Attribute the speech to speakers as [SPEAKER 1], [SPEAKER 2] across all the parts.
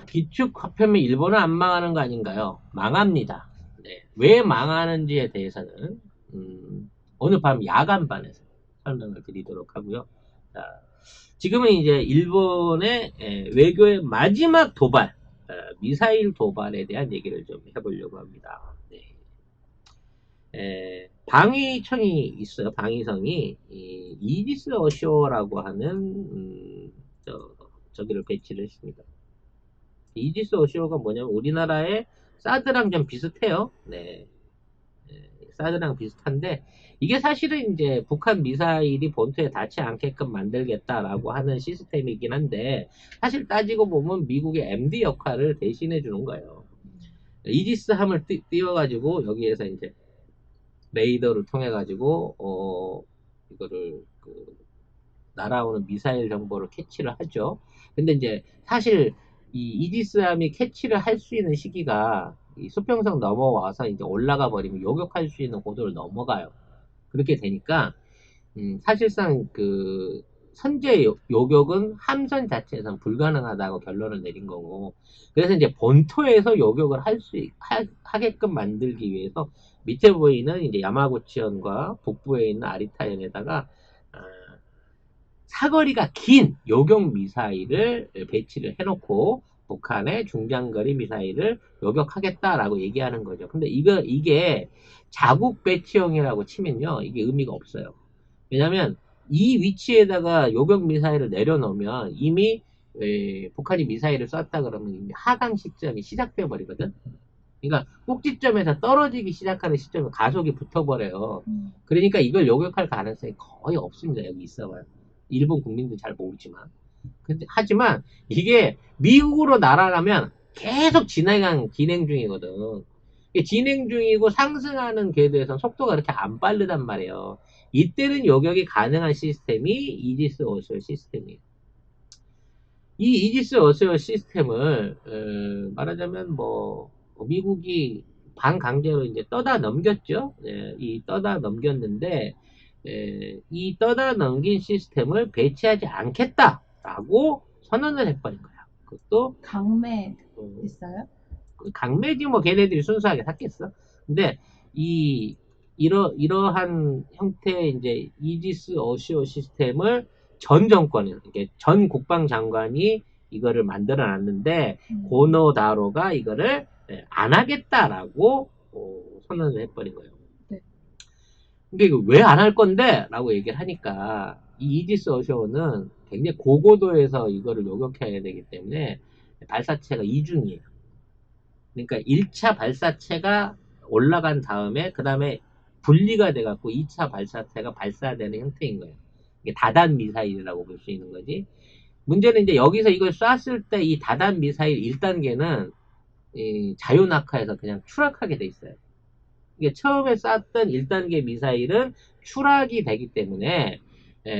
[SPEAKER 1] 기축화폐면 일본은 안 망하는 거 아닌가요? 망합니다. 네. 왜 망하는지에 대해서는 오늘 밤 야간반에서 설명을 드리도록 하고요. 자, 지금은 이제 일본의 외교의 마지막 도발, 미사일 도발에 대한 얘기를 좀 해보려고 합니다. 네. 방위청이 있어요. 방위성이 이지스 어쇼라고 하는 저기를 배치를 했습니다. 이지스 어쇼가 뭐냐면 우리나라의 사드랑 좀 비슷해요. 네. 사드랑 비슷한데 이게 사실은 이제 북한 미사일이 본토에 닿지 않게끔 만들겠다라고 하는 시스템이긴 한데 사실 따지고 보면 미국의 MD 역할을 대신해 주는 거예요. 이지스 함을 띄워가지고 여기에서 이제 레이더를 통해 가지고 이거를 날아오는 미사일 정보를 캐치를 하죠. 근데 이제 사실 이 이지스함이 캐치를 할 수 있는 시기가 이 수평선 넘어와서 이제 올라가 버리면 요격할 수 있는 고도를 넘어가요. 그렇게 되니까 사실상 그 선제 요격은 함선 자체에선 불가능하다고 결론을 내린 거고 그래서 이제 본토에서 요격을 하게끔 만들기 위해서 밑에 보이는 이제 야마구치현과 북부에 있는 아리타현에다가 사거리가 긴 요격 미사일을 배치를 해놓고 북한의 중장거리 미사일을 요격하겠다라고 얘기하는 거죠. 근데 이게 자국 배치형이라고 치면요. 이게 의미가 없어요. 왜냐면 이 위치에다가 요격 미사일을 내려놓으면 이미 북한이 미사일을 쐈다 그러면 이미 하강 시점이 시작돼 버리거든. 그러니까 꼭지점에서 떨어지기 시작하는 시점에 가속이 붙어버려요. 그러니까 이걸 요격할 가능성이 거의 없습니다. 여기 있어봐요. 일본 국민도 잘 모르지만. 하지만 이게 미국으로 날아가면 계속 진행 중이거든. 진행 중이고 상승하는 궤도에서 속도가 그렇게 안 빠르단 말이에요. 이때는 요격이 가능한 시스템이 이지스 어쇼 시스템이에요. 이 이지스 어쇼 시스템을 말하자면 뭐 미국이 반강제로 이제 떠다 넘겼죠. 이 떠다 넘겼는데 이 떠다 넘긴 시스템을 배치하지 않겠다라고 선언을 해버린 거야. 그것도
[SPEAKER 2] 강매 있어요?
[SPEAKER 1] 강매지 뭐 걔네들이 순수하게 샀겠어. 근데 이러한 형태의 이제 이지스 어시오 시스템을 전 정권이 이게 전 국방장관이 이거를 만들어 놨는데 고노다로가 이거를 안 하겠다라고 선언을 해버린 거예요.
[SPEAKER 2] 네.
[SPEAKER 1] 근데 이거 왜 안 할 건데? 라고 얘기를 하니까 이 이지스 어쇼는 굉장히 고고도에서 이거를 요격해야 되기 때문에 발사체가 이중이에요. 그러니까 1차 발사체가 올라간 다음에 그 다음에 분리가 돼갖고 2차 발사체가 발사되는 형태인 거예요. 이게 다단 미사일이라고 볼 수 있는 거지. 문제는 이제 여기서 이걸 쐈을 때 이 다단 미사일 1단계는 자유낙하에서 그냥 추락하게 돼 있어요. 이게 처음에 쐈던 1단계 미사일은 추락이 되기 때문에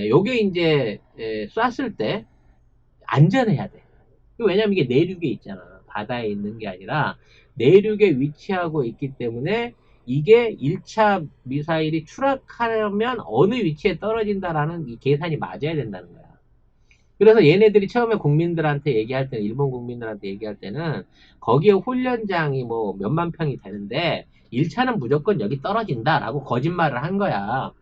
[SPEAKER 1] 요게 이제 쐈을 때 안전해야 돼. 왜냐면 이게 내륙에 있잖아. 바다에 있는 게 아니라 내륙에 위치하고 있기 때문에 이게 1차 미사일이 추락하려면 어느 위치에 떨어진다라는 이 계산이 맞아야 된다는 거야. 그래서 얘네들이 처음에 국민들한테 얘기할 때는 일본 국민들한테 얘기할 때는 거기에 훈련장이 뭐 몇만 평이 되는데 1차는 무조건 여기 떨어진다라고 거짓말을 한 거야.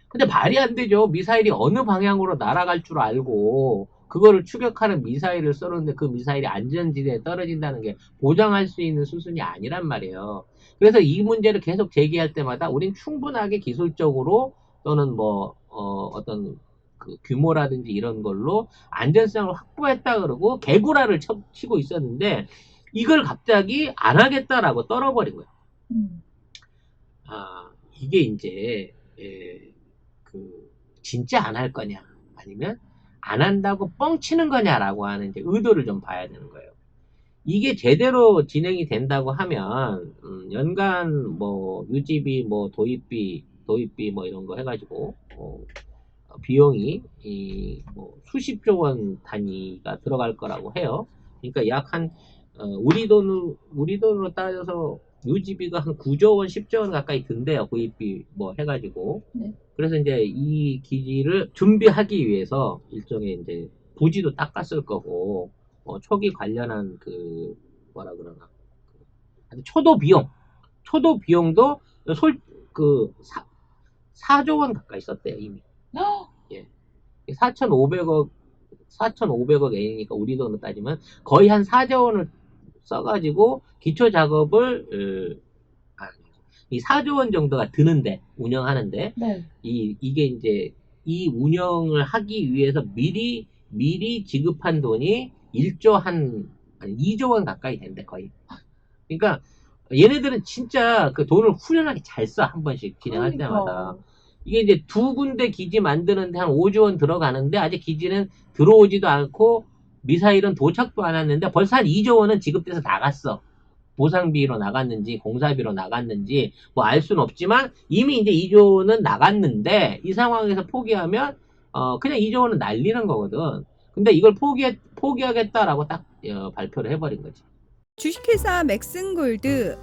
[SPEAKER 1] 근데 말이 안 되죠. 미사일이 어느 방향으로 날아갈 줄 알고 그거를 추격하는 미사일을 쏘는데 그 미사일이 안전지대에 떨어진다는 게 보장할 수 있는 수준이 아니란 말이에요. 그래서 이 문제를 계속 제기할 때마다 우린 충분하게 기술적으로 또는 뭐 어떤 그 규모라든지 이런 걸로 안전성을 확보했다 그러고 개구라를 치고 있었는데 이걸 갑자기 안 하겠다라고 떨어버린 거예요. 아, 이게 이제 진짜 안 할 거냐 아니면 안 한다고 뻥치는 거냐라고 하는 이제 의도를 좀 봐야 되는 거예요. 이게 제대로 진행이 된다고 하면 연간 뭐 유지비 뭐 도입비 뭐 이런 거 해가지고 비용이 뭐 수십조 원 단위가 들어갈 거라고 해요. 그러니까 약 한 우리 돈으로 따져서 유지비가 한 9조 원, 10조 원 가까이 든대요. 구입비 뭐 해가지고.
[SPEAKER 2] 네.
[SPEAKER 1] 그래서 이제 이 기지를 준비하기 위해서 일종의 이제 부지도 닦았을 거고 초기 관련한 그 뭐라 그러나 초도 비용도 그 4조 원 가까이 썼대요 이미. 예. 4,500억 N이니까 우리 돈으로 따지면 거의 한 4조 원을 써가지고 기초 작업을 이 4조 원 정도가 드는데 운영하는데
[SPEAKER 2] 네.
[SPEAKER 1] 이게 이제 이 운영을 하기 위해서 미리 지급한 돈이 1조 한 2조 원 가까이 된대 거의. 그러니까 얘네들은 진짜 그 돈을 후련하게 잘 써 한 번씩 진행할 때마다.
[SPEAKER 2] 그러니까.
[SPEAKER 1] 이게 이제 두 군데 기지 만드는데 한 5조 원 들어가는데 아직 기지는 들어오지도 않고 미사일은 도착도 안 했는데 벌써 한 2조 원은 지급돼서 나갔어. 보상비로 나갔는지 공사비로 나갔는지 뭐 알 수는 없지만 이미 이제 2조는 나갔는데 이 상황에서 포기하면 그냥 2조 원은 날리는 거거든. 근데 이걸 포기하겠다라고 딱 발표를 해버린 거지.
[SPEAKER 3] 주식회사 맥슨골드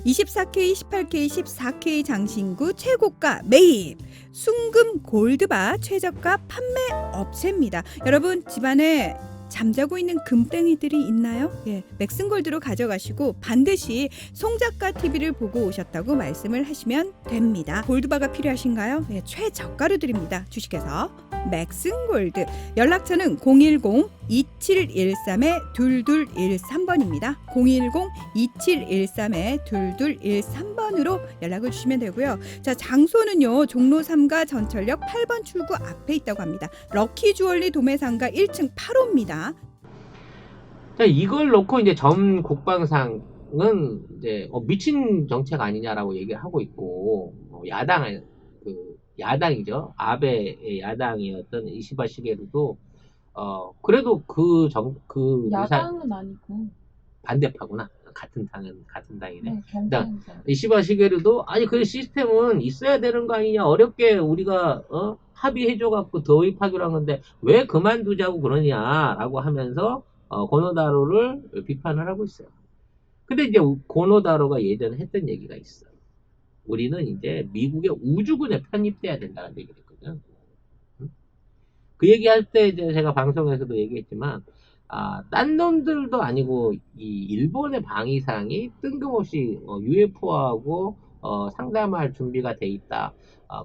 [SPEAKER 3] 24K, 18K, 14K 장신구 최고가 매입 순금 골드바 최저가 판매 업체입니다. 여러분 집안에 잠자고 있는 금땡이들이 있나요? 예, 맥슨골드로 가져가시고 반드시 송작가 TV를 보고 오셨다고 말씀을 하시면 됩니다. 골드바가 필요하신가요? 예, 최저가로 드립니다. 주식회사 맥슨골드 연락처는 010-2713-2213번입니다. 010-2713-2213번으로 연락을 주시면 되고요. 자, 장소는요. 종로 3가 전철역 8번 출구 앞에 있다고 합니다. 럭키 주얼리 도매상가 1층 8호입니다.
[SPEAKER 1] 자, 이걸 놓고 이제 전 국방상은 이제 미친 정책 아니냐라고 얘기를 하고 있고 야당이죠. 아베의 야당이었던 이시바 시게루도 그래도 그
[SPEAKER 2] 야당은 아니고.
[SPEAKER 1] 반대파구나. 같은 당이네.
[SPEAKER 2] 네, 경쟁자.
[SPEAKER 1] 이시바 시게루도 아니 그 시스템은 있어야 되는 거 아니냐. 어렵게 우리가 합의해줘갖고 도입하기로 한 건데 왜 그만두자고 그러냐라고 하면서 고노다로를 비판을 하고 있어요. 근데 이제 고노다로가 예전에 했던 얘기가 있어. 우리는 이제 미국의 우주군에 편입돼야 된다는 얘기를 했거든. 그 얘기할 때 이제 제가 방송에서도 얘기했지만, 딴 놈들도 아니고 이 일본의 방위상이 뜬금없이 UFO하고 상담할 준비가 돼 있다.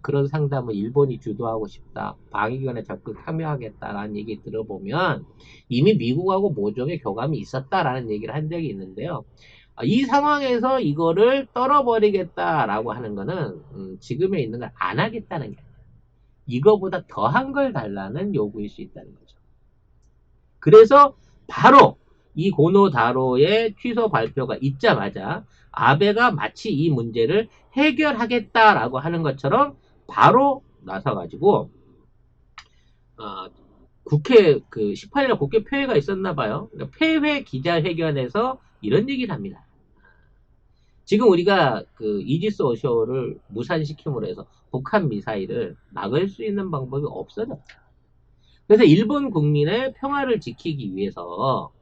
[SPEAKER 1] 그런 상담을 일본이 주도하고 싶다. 방위권에 적극 참여하겠다라는 얘기 들어보면 이미 미국하고 모종의 교감이 있었다라는 얘기를 한 적이 있는데요. 이 상황에서 이거를 떨어버리겠다라고 하는 거는 지금에 있는 걸 안 하겠다는 게 아니에요. 이거보다 더한 걸 달라는 요구일 수 있다는 거죠. 그래서 바로 이 고노다로의 취소 발표가 있자마자 아베가 마치 이 문제를 해결하겠다라고 하는 것처럼 바로 나서가지고 국회 그 18일 국회 폐회가 있었나 봐요. 그러니까 폐회 기자회견에서 이런 얘기를 합니다. 지금 우리가 그 이지스 어쇼를 무산시킴으로 해서 북한 미사일을 막을 수 있는 방법이 없어졌다. 그래서 일본 국민의 평화를 지키기 위해서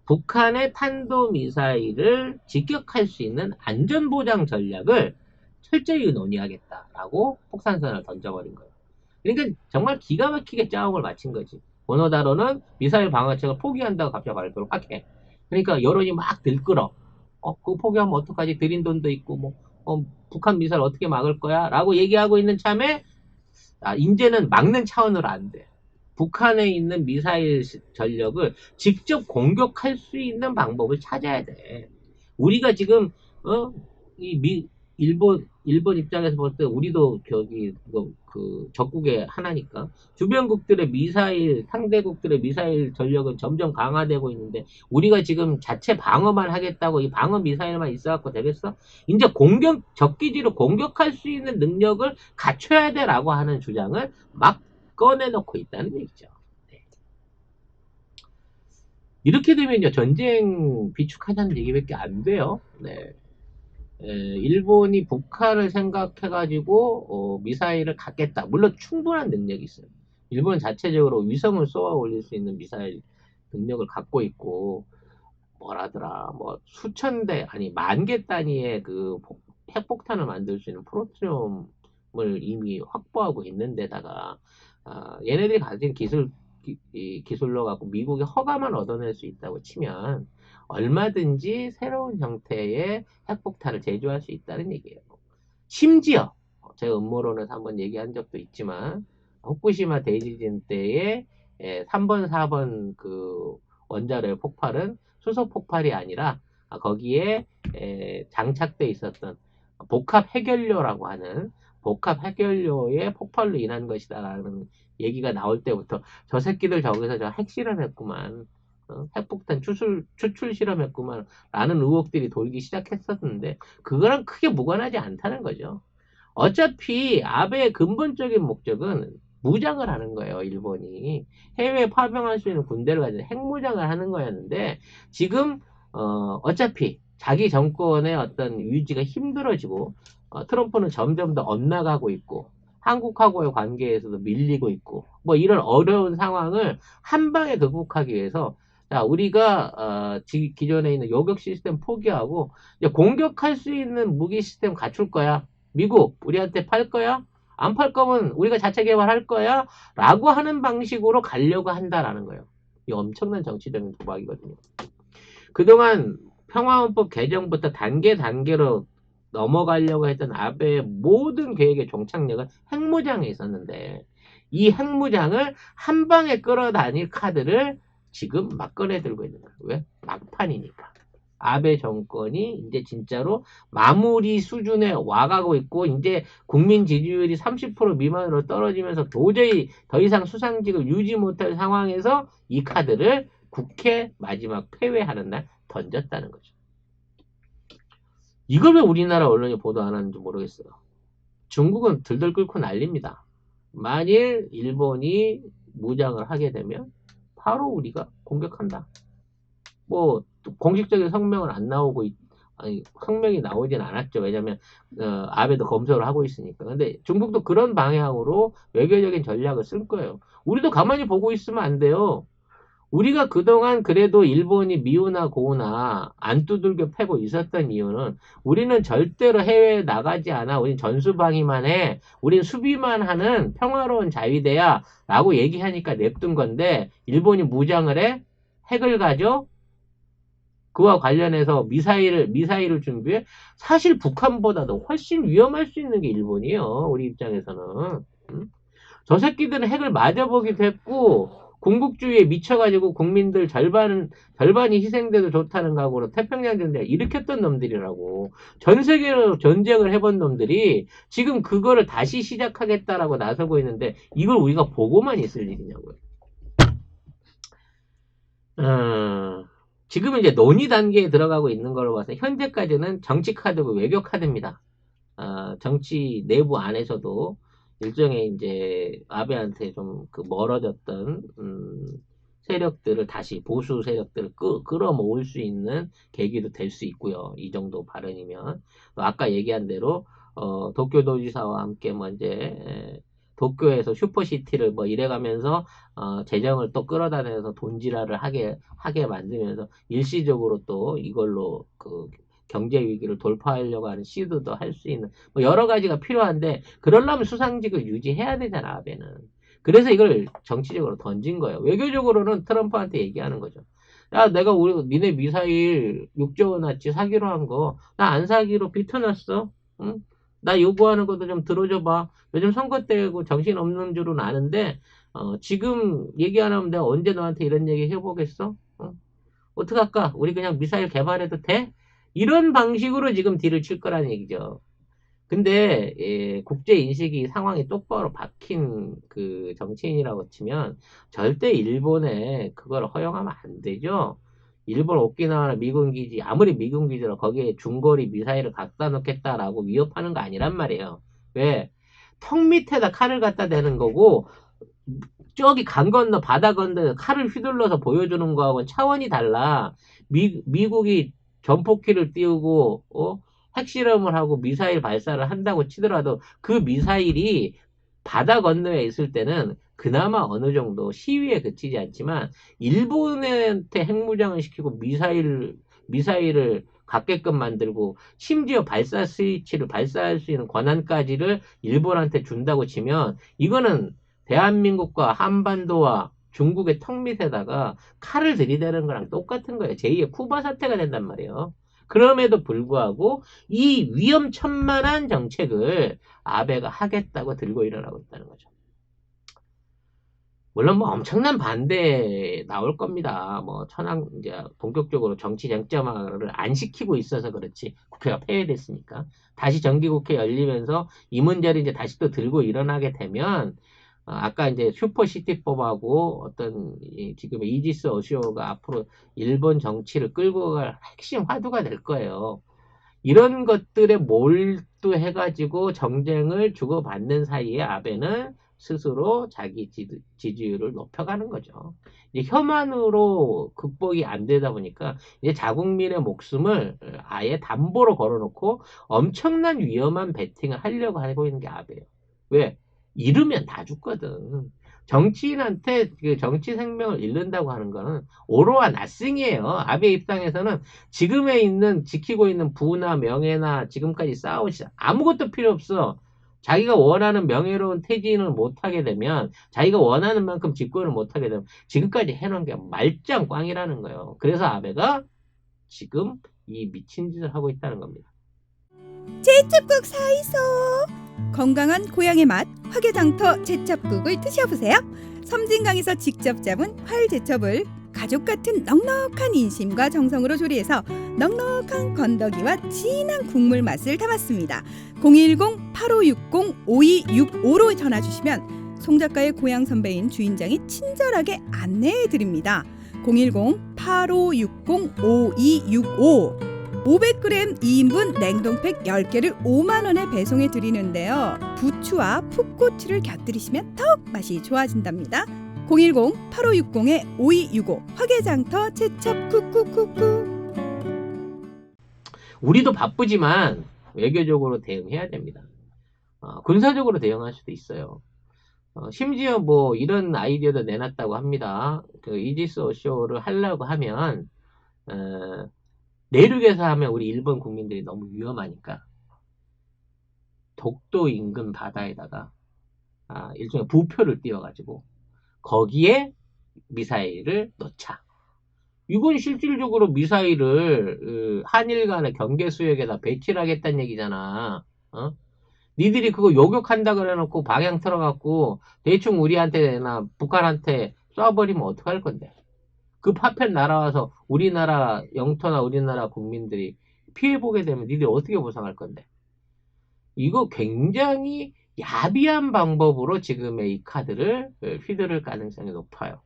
[SPEAKER 1] 북한의 탄도미사일을 직격할 수 있는 안전보장 전략을 철저히 논의하겠다라고 폭탄선을 던져버린 거예요. 그러니까 정말 기가 막히게 짜움을 마친 거지. 고노다로는 미사일 방어책을 포기한다고 갑자기 발표를 확 해. 그러니까 여론이 막 들끓어. 그거 포기하면 어떡하지? 들인 돈도 있고, 북한 미사일 어떻게 막을 거야? 라고 얘기하고 있는 참에, 이제는 막는 차원으로 안 돼. 북한에 있는 미사일 전력을 직접 공격할 수 있는 방법을 찾아야 돼. 우리가 지금, 일본 입장에서 볼 때 우리도 그 적국의 하나니까 주변국들의 상대국들의 미사일 전력은 점점 강화되고 있는데 우리가 지금 자체 방어만 하겠다고 이 방어 미사일만 있어갖고 되겠어? 이제 적기지로 공격할 수 있는 능력을 갖춰야 돼라고 하는 주장을 막 꺼내놓고 있다는 얘기죠. 네. 이렇게 되면 전쟁 비축하자는 얘기밖에 안 돼요. 네. 일본이 북한을 생각해가지고 미사일을 갖겠다. 물론 충분한 능력이 있어요. 일본 자체적으로 위성을 쏘아 올릴 수 있는 미사일 능력을 갖고 있고 수천 대 아니 만 개 단위의 그 핵폭탄을 만들 수 있는 프로트리움을 이미 확보하고 있는 데다가 얘네들이 가진 이 기술로 갖고 미국의 허가만 얻어낼 수 있다고 치면 얼마든지 새로운 형태의 핵폭탄을 제조할 수 있다는 얘기예요. 심지어 제가 음모론에서 한번 얘기한 적도 있지만 후쿠시마 대지진 때의 3번, 4번 그 원자로의 폭발은 수소 폭발이 아니라 거기에 장착돼 있었던 복합 핵연료라고 하는 복합 핵연료의 폭발로 인한 것이다라는 얘기가 나올 때부터 저 새끼들 저기서 저 핵실험했구만, 핵폭탄 추출 실험했구만 라는 의혹들이 돌기 시작했었는데 그거랑 크게 무관하지 않다는 거죠. 어차피 아베의 근본적인 목적은 무장을 하는 거예요. 일본이 해외에 파병할 수 있는 군대를 가지고 핵무장을 하는 거였는데 지금 어차피 자기 정권의 어떤 유지가 힘들어지고 트럼프는 점점 더 엇나가고 있고 한국하고의 관계에서도 밀리고 있고 뭐 이런 어려운 상황을 한 방에 극복하기 위해서 자, 우리가 기존에 있는 요격 시스템 포기하고 이제 공격할 수 있는 무기 시스템 갖출 거야. 미국 우리한테 팔 거야? 안 팔 거면 우리가 자체 개발할 거야? 라고 하는 방식으로 가려고 한다라는 거예요. 이 엄청난 정치적인 도박이거든요. 그동안 평화헌법 개정부터 단계로 넘어가려고 했던 아베의 모든 계획의 종착역은 핵무장에 있었는데 이 핵무장을 한 방에 끌어다닐 카드를 지금 막 꺼내들고 있는 거예요. 왜? 막판이니까. 아베 정권이 이제 진짜로 마무리 수준에 와가고 있고 이제 국민 지지율이 30% 미만으로 떨어지면서 도저히 더 이상 수상직을 유지 못할 상황에서 이 카드를 국회 마지막 폐회하는 날 던졌다는 거죠. 이걸 왜 우리나라 언론이 보도 안 하는지 모르겠어요. 중국은 들들 끓고 난립니다. 만일 일본이 무장을 하게 되면 바로 우리가 공격한다. 뭐 공식적인 성명은 안 나오고 아니 성명이 나오진 않았죠. 왜냐하면 아베도 검토를 하고 있으니까. 근데 중국도 그런 방향으로 외교적인 전략을 쓸 거예요. 우리도 가만히 보고 있으면 안 돼요. 우리가 그동안 그래도 일본이 미우나 고우나 안 두들겨 패고 있었던 이유는 우리는 절대로 해외에 나가지 않아. 우린 전수방위만 해. 우린 수비만 하는 평화로운 자위대야 라고 얘기하니까 냅둔 건데 일본이 무장을 해? 핵을 가져? 그와 관련해서 미사일을 준비해? 사실 북한보다도 훨씬 위험할 수 있는 게 일본이에요. 우리 입장에서는. 저 새끼들은 핵을 맞아보기도 했고 군국주의에 미쳐가지고 국민들 절반이 희생돼도 좋다는 각오로 태평양 전쟁을 일으켰던 놈들이라고. 전 세계로 전쟁을 해본 놈들이 지금 그거를 다시 시작하겠다라고 나서고 있는데 이걸 우리가 보고만 있을 일이냐고요. 지금 이제 논의 단계에 들어가고 있는 걸로 봐서 현재까지는 정치 카드고 외교 카드입니다. 정치 내부 안에서도 일종의 이제 아베한테 좀 그 멀어졌던 세력들을 다시 보수 세력들을 끌어모을 수 있는 계기도 될 수 있고요. 이 정도 발언이면 또 아까 얘기한 대로 도쿄도지사와 함께 뭐 이제 도쿄에서 슈퍼시티를 뭐 이래가면서 재정을 또 끌어다녀서 돈지랄을 하게 만들면서 일시적으로 또 이걸로 그 경제 위기를 돌파하려고 하는 시도도 할 수 있는 뭐 여러 가지가 필요한데 그러려면 수상직을 유지해야 되잖아 아베는. 그래서 이걸 정치적으로 던진 거예요. 외교적으로는 트럼프한테 얘기하는 거죠. 야 내가 니네 미사일 6조 원어치 사기로 한 거 나 안 사기로 비터놨어. 응? 나 요구하는 것도 좀 들어줘봐. 요즘 선거 때고 정신없는 줄은 아는데 지금 얘기 안 하면 내가 언제 너한테 이런 얘기 해보겠어? 어떡할까? 우리 그냥 미사일 개발해도 돼? 이런 방식으로 지금 딜을 칠 거라는 얘기죠. 근데 국제 인식이 상황이 똑바로 박힌 그 정치인이라고 치면 절대 일본에 그걸 허용하면 안 되죠. 일본 오키나와나 미군 기지 아무리 미군 기지라 거기에 중거리 미사일을 갖다 놓겠다라고 위협하는 거 아니란 말이에요. 왜? 턱 밑에다 칼을 갖다 대는 거고 저기 강 건너 바다 건너 칼을 휘둘러서 보여주는 거하고는 차원이 달라. 미국이 전폭기를 띄우고 핵실험을 하고 미사일 발사를 한다고 치더라도 그 미사일이 바다 건너에 있을 때는 그나마 어느 정도 시위에 그치지 않지만 일본한테 핵무장을 시키고 미사일을 갖게끔 만들고 심지어 발사 스위치를 발사할 수 있는 권한까지를 일본한테 준다고 치면 이거는 대한민국과 한반도와 중국의 턱 밑에다가 칼을 들이대는 거랑 똑같은 거예요. 제2의 쿠바 사태가 된단 말이에요. 그럼에도 불구하고 이 위험천만한 정책을 아베가 하겠다고 들고 일어나고 있다는 거죠. 물론 뭐 엄청난 반대 나올 겁니다. 뭐 이제 본격적으로 정치 쟁점화를 안 시키고 있어서 그렇지 국회가 폐회됐으니까 다시 정기국회 열리면서 이 문제를 이제 다시 또 들고 일어나게 되면 아까 이제 슈퍼시티법하고 어떤 지금 이지스 어쇼가 앞으로 일본 정치를 끌고 갈 핵심 화두가 될 거예요. 이런 것들에 몰두해가지고 정쟁을 주고받는 사이에 아베는 스스로 자기 지지율을 높여가는 거죠. 이제 혐한으로 극복이 안 되다 보니까 이제 자국민의 목숨을 아예 담보로 걸어놓고 엄청난 위험한 베팅을 하려고 하고 있는 게 아베예요. 왜? 잃으면 다 죽거든. 정치인한테 그 정치 생명을 잃는다고 하는 거는 오로와 나싱이에요. 아베 입장에서는 지금에 있는 지키고 있는 부나 명예나 지금까지 쌓아오신 아무것도 필요 없어. 자기가 원하는 명예로운 퇴진을 못하게 되면 자기가 원하는 만큼 집권을 못하게 되면 지금까지 해놓은 게 말짱 꽝이라는 거예요. 그래서 아베가 지금 이 미친 짓을 하고 있다는 겁니다.
[SPEAKER 3] 제첩국 사이소. 건강한 고향의 맛 화개장터 제첩국을 드셔보세요. 섬진강에서 직접 잡은 활제첩을 가족 같은 넉넉한 인심과 정성으로 조리해서 넉넉한 건더기와 진한 국물 맛을 담았습니다. 010-8560-5265로 전화 주시면 송 작가의 고향 선배인 주인장이 친절하게 안내해 드립니다. 010-8560-5265 500g 2인분 냉동팩 10개를 5만원에 배송해 드리는데요. 부추와 풋고추를 곁들이시면 더욱 맛이 좋아진답니다. 010-8560-5265 화개장터 제첩 쿠쿠쿠쿠.
[SPEAKER 1] 우리도 바쁘지만 외교적으로 대응해야 됩니다. 군사적으로 대응할 수도 있어요. 심지어 뭐 이런 아이디어도 내놨다고 합니다. 그 이지스 어쇼를 하려고 하면 내륙에서 하면 우리 일본 국민들이 너무 위험하니까 독도 인근 바다에다가 일종의 부표를 띄워가지고 거기에 미사일을 넣자. 이건 실질적으로 미사일을 한일 간의 경계 수역에다 배치를 하겠다는 얘기잖아. 니들이 그거 요격한다 그래놓고 방향 틀어갖고 대충 우리한테나 북한한테 쏴버리면 어떡할 건데. 그 파편 날아와서 우리나라 영토나 우리나라 국민들이 피해보게 되면 니들이 어떻게 보상할 건데. 이거 굉장히 야비한 방법으로 지금의 이 카드를 휘두를 가능성이 높아요.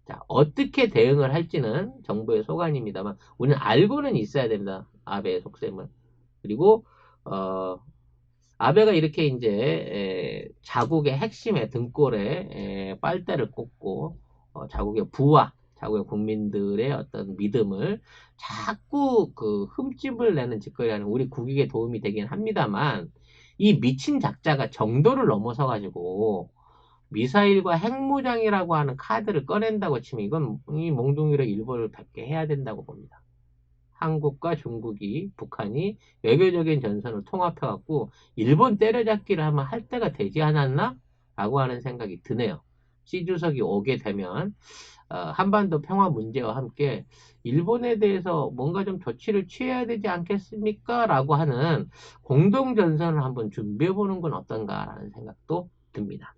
[SPEAKER 1] 자, 어떻게 대응을 할지는 정부의 소관입니다만 우리는 알고는 있어야 됩니다. 아베의 속셈을. 그리고 아베가 이렇게 이제 자국의 핵심의 등골에 빨대를 꽂고 자국의 부와 자국의 국민들의 어떤 믿음을 자꾸 그 흠집을 내는 짓거리 하는 우리 국익에 도움이 되긴 합니다만 이 미친 작자가 정도를 넘어서 가지고 미사일과 핵무장이라고 하는 카드를 꺼낸다고 치면 이건 이 몽둥이로 일본을 밟게 해야 된다고 봅니다. 한국과 중국이 북한이 외교적인 전선을 통합해갖고 일본 때려잡기를 하면 할 때가 되지 않았나? 라고 하는 생각이 드네요. 시주석이 오게 되면 한반도 평화 문제와 함께 일본에 대해서 뭔가 좀 조치를 취해야 되지 않겠습니까? 라고 하는 공동전선을 한번 준비해보는 건 어떤가라는 생각도 듭니다.